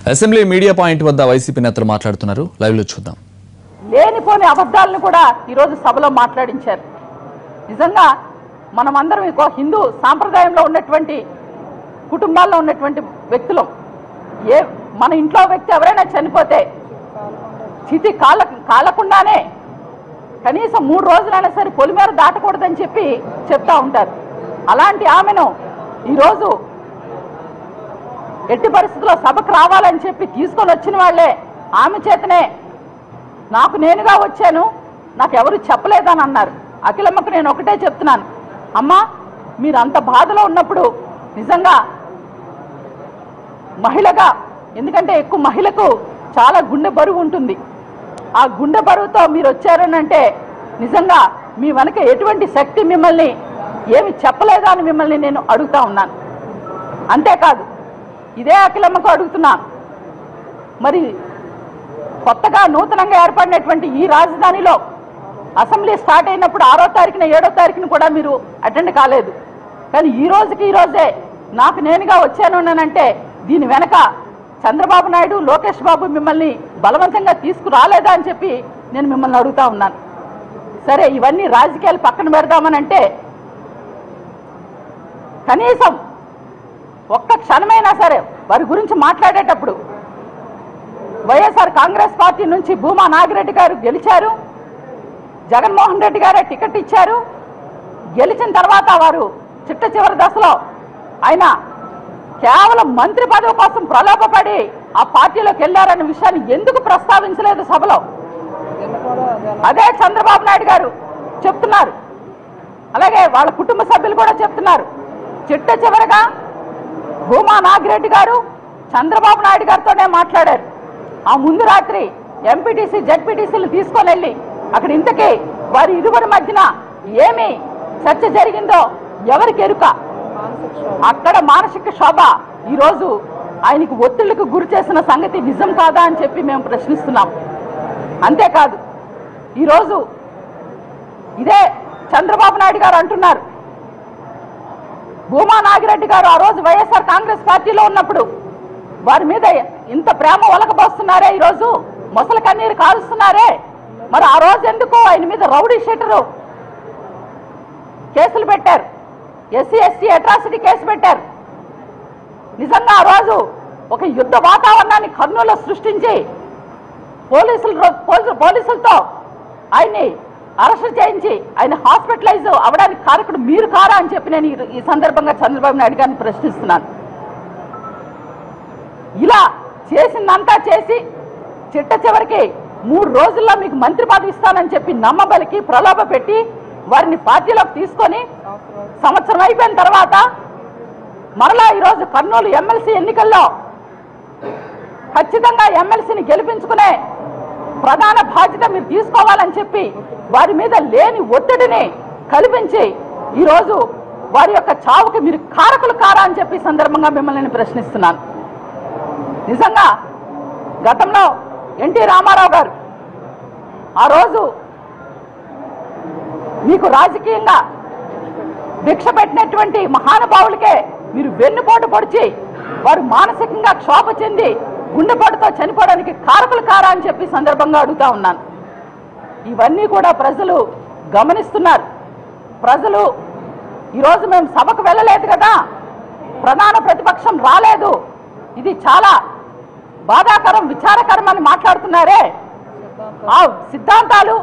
Assembly media point వద్ద YCP నేతలు మాట్లాడుతున్నారు. లైవ్ లో చూద్దాం. లేనిపోని అబద్ధాలను కూడా ఈ రోజు సభలో మాట్లాడించారు. నిజంగా మనమందరం ఇంకో హిందూ సాంప్రదాయంలో ఉన్నటువంటి కుటుంబాల్లో ఉన్నటువంటి వ్యక్తులం. మన ఇంట్లో వ్యక్తి ఎవరైనా చనిపోతే చితి కాలకుండానే కనీసం 3 రోజులైనా సరే పొలిమేర దాటకూడదని చెప్పి చెప్తా ఉంటారు. అలాంటి ఆమెను ఈరోజు ఎట్టి పరిస్థితుల్లో సభకు రావాలని చెప్పి తీసుకొని వచ్చిన వాళ్ళే ఆమె చేతనే నాకు నేనుగా వచ్చాను, నాకు ఎవరు చెప్పలేదని అన్నారు. అఖిలమ్మకు నేను ఒకటే చెప్తున్నాను, అమ్మా మీరు అంత బాధలో ఉన్నప్పుడు నిజంగా మహిళగా, ఎందుకంటే ఎక్కువ మహిళకు చాలా గుండె బరువు ఉంటుంది, ఆ గుండె బరువుతో మీరు వచ్చారనంటే నిజంగా మీ వెనక ఎటువంటి శక్తి మిమ్మల్ని ఏమి చెప్పలేదా అని మిమ్మల్ని నేను అడుగుతా ఉన్నాను. అంతేకాదు ఇదే అఖిలమ్మకు అడుగుతున్నాను, మరి కొత్తగా నూతనంగా ఏర్పడినటువంటి ఈ రాజధానిలో అసెంబ్లీ స్టార్ట్ అయినప్పుడు 6వ తారీఖున 7వ తారీఖున కూడా మీరు అటెండ్ కాలేదు. కానీ ఈ రోజే నాకు నేనుగా వచ్చాను అంటే దీని వెనక చంద్రబాబు నాయుడు, లోకేష్ బాబు మిమ్మల్ని బలవంతంగా తీసుకురాలేదా అని చెప్పి నేను మిమ్మల్ని అడుగుతా ఉన్నాను. సరే ఇవన్నీ రాజకీయాలు పక్కన పెడదామనంటే కనీసం ఒక్క క్షణమైనా సరే వారి గురించి మాట్లాడేటప్పుడు వైఎస్ఆర్ కాంగ్రెస్ పార్టీ నుంచి భూమా నాగిరెడ్డి గారు గెలిచారు, జగన్మోహన్ రెడ్డి గారే టికెట్ ఇచ్చారు. గెలిచిన తర్వాత వారు చిట్ట చివరి దశలో ఆయన కేవలం మంత్రి పదవి కోసం ప్రలోభపడి ఆ పార్టీలోకి వెళ్లారన్న విషయాన్ని ఎందుకు ప్రస్తావించలేదు సభలో? అదే చంద్రబాబు నాయుడు గారు చెప్తున్నారు, అలాగే వాళ్ళ కుటుంబ సభ్యులు కూడా చెప్తున్నారు. చిట్ట చివరిగా భూమా నాగిరెడ్డి గారు చంద్రబాబు నాయుడు గారితోనే మాట్లాడారు. ఆ ముందు రాత్రి ఎంపీటీసీ జెడ్పీటీసీలు తీసుకొని వెళ్ళి అక్కడ ఇంతకీ వారి ఇరువురి మధ్యన ఏమి చర్చ జరిగిందో ఎవరికి ఎరుక? అక్కడ మానసిక శోభ ఈరోజు ఆయనకు ఒత్తిళ్లకు గురి చేసిన సంగతి నిజం కాదా అని చెప్పి మేము ప్రశ్నిస్తున్నాం. అంతేకాదు ఈరోజు ఇదే చంద్రబాబు నాయుడు గారు అంటున్నారు, భూమా నాగిరెడ్డి గారు ఆ రోజు వైఎస్ఆర్ కాంగ్రెస్ పార్టీలో ఉన్నప్పుడు వారి మీద ఇంత ప్రేమ ఒలకబోస్తున్నారే, ఈరోజు మొసలు కన్నీరు కారుస్తున్నారే, మరి ఆ రోజు ఎందుకు ఆయన మీద రౌడీ షీటరు కేసులు పెట్టారు, ఎస్సీ ఎస్టీ అట్రాసిటీ కేసు పెట్టారు? నిజంగా ఆ రోజు ఒక యుద్ధ వాతావరణాన్ని కర్నూలులో సృష్టించి పోలీసులతో ఆయన్ని అరెస్ట్ చేయించి ఆయన హాస్పిటలైజ్ అవడానికి కారకుడు మీరు కారా అని చెప్పి నేను ఈ సందర్భంగా చంద్రబాబు నాయుడు గారిని ప్రశ్నిస్తున్నాను. ఇలా చేసిందంతా చేసి చిట్ట చివరికి 3 రోజుల్లో మీకు మంత్రి పదవి ఇస్తానని చెప్పి నమ్మబలికి ప్రలోభ పెట్టి వారిని పార్టీలోకి తీసుకొని సంవత్సరం అయిపోయిన తర్వాత మరలా ఈరోజు కర్నూలు ఎమ్మెల్సీ ఎన్నికల్లో ఖచ్చితంగా ఎమ్మెల్సీని గెలిపించుకునే ప్రధాన బాధ్యత మీరు తీసుకోవాలని చెప్పి వారి మీద లేని ఒత్తిడిని కల్పించి ఈరోజు వారి యొక్క చావుకి మీరు కారకులు కారా అని చెప్పి సందర్భంగా మిమ్మల్ని నేను ప్రశ్నిస్తున్నాను. నిజంగా గతంలో ఎన్టీ రామారావు గారు ఆ రోజు మీకు రాజకీయంగా భిక్ష పెట్టినటువంటి మహానుభావులకే మీరు వెన్నుపోటు పొడిచి వారు మానసికంగా క్షోభ చెంది గుండెపోటుతో చనిపోవడానికి కారకులు కారా అని చెప్పి సందర్భంగా అడుగుతా ఉన్నాను. ఇవన్నీ కూడా ప్రజలు గమనిస్తున్నారు. ప్రజలు ఈరోజు మేము సభకు వెళ్ళలేదు కదా, ప్రధాన ప్రతిపక్షం రాలేదు, ఇది చాలా బాధాకరం, విచారకరం అని మాట్లాడుతున్నారే. ఆ సిద్ధాంతాలు